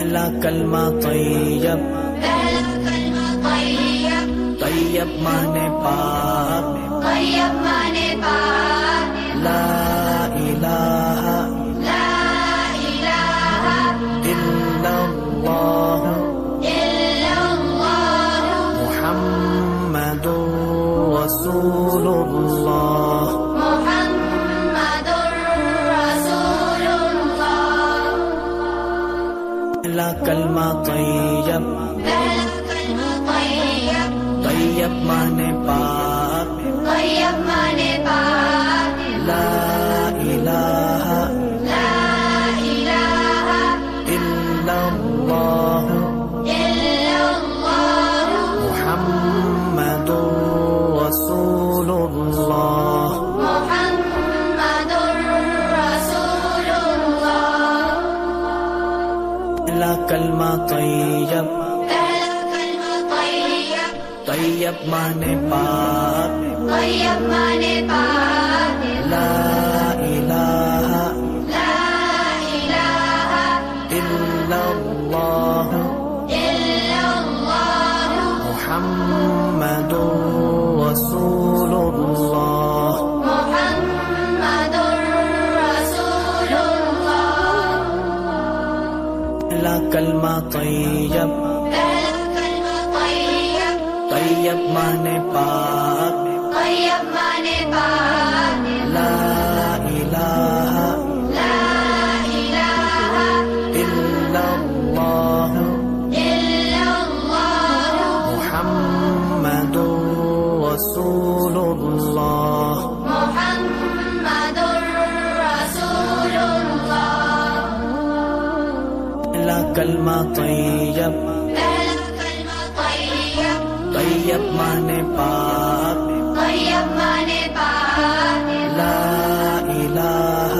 پہلا کلمہ طیب، طیب مانے پاک، لا الہ الا اللہ محمد رسول اللہ۔ پہلا کلمہ طیب، طیب مانے پاک، لا الہ الا اللہ محمد رسول اللہ۔ پہلا کلمہ طیب، طیب مانے پاک، لا الہ الا اللہ محمد رسول اللہ۔ پہلا کلمہ طیب، طیب مانے پاک، لا الہ الا اللہ محمد رسول اللہ۔ پہلا کلمہ طیب، طیب مانے پاک، لا الہ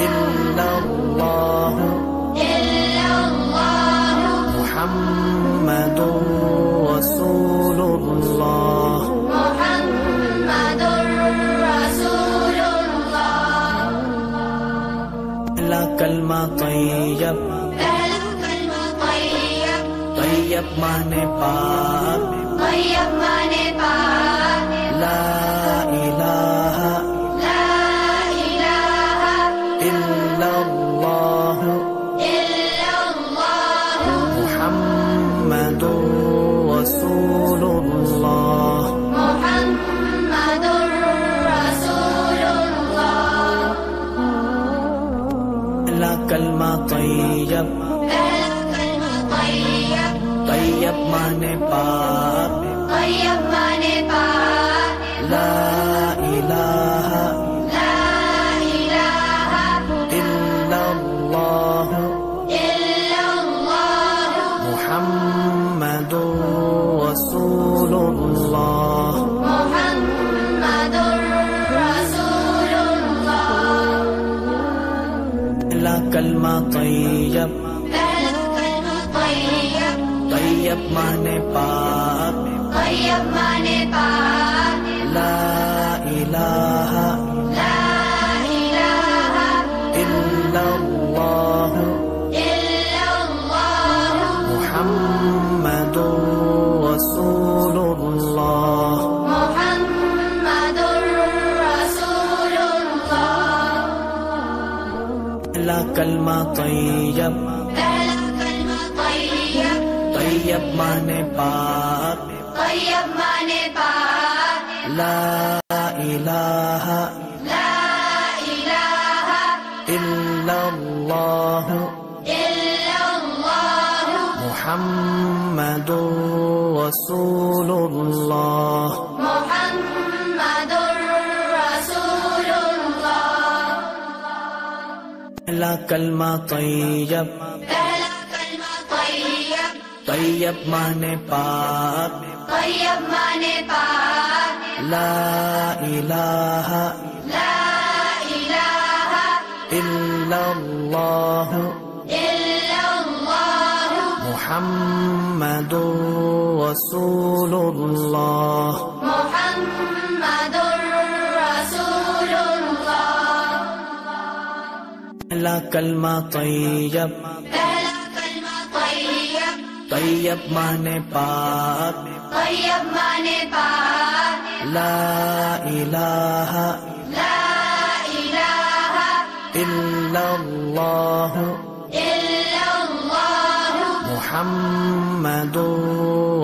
الا اللہ محمد رسول اللہ۔ پہلا کلمہ طیب، طیب مانے پاک، لا الہ الا اللہ محمد رسول اللہ۔ پہلا کلمہ طیب، طیب مانے پاک، لا الہ الا اللہ محمد رسول اللہ۔ پہلا کلمہ طیب، طیب مانے پاک، لا الہ الا اللہ محمد رسول اللہ۔ پہلا کلمہ طیب، طیب مانے پاک، لا الہ الا اللہ محمد رسول اللہ۔ پہلا کلمہ طیب، طیب مانے پاک، لا الہ الا اللہ محمد رسول اللہ۔ پہلا کلمہ طیب، پہلا کلمہ طیب، طیب مانے پاک، طیب مانے پاک، لا الہ لا الہ الا اللہ الا اللہ محمد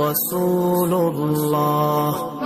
رسول اللہ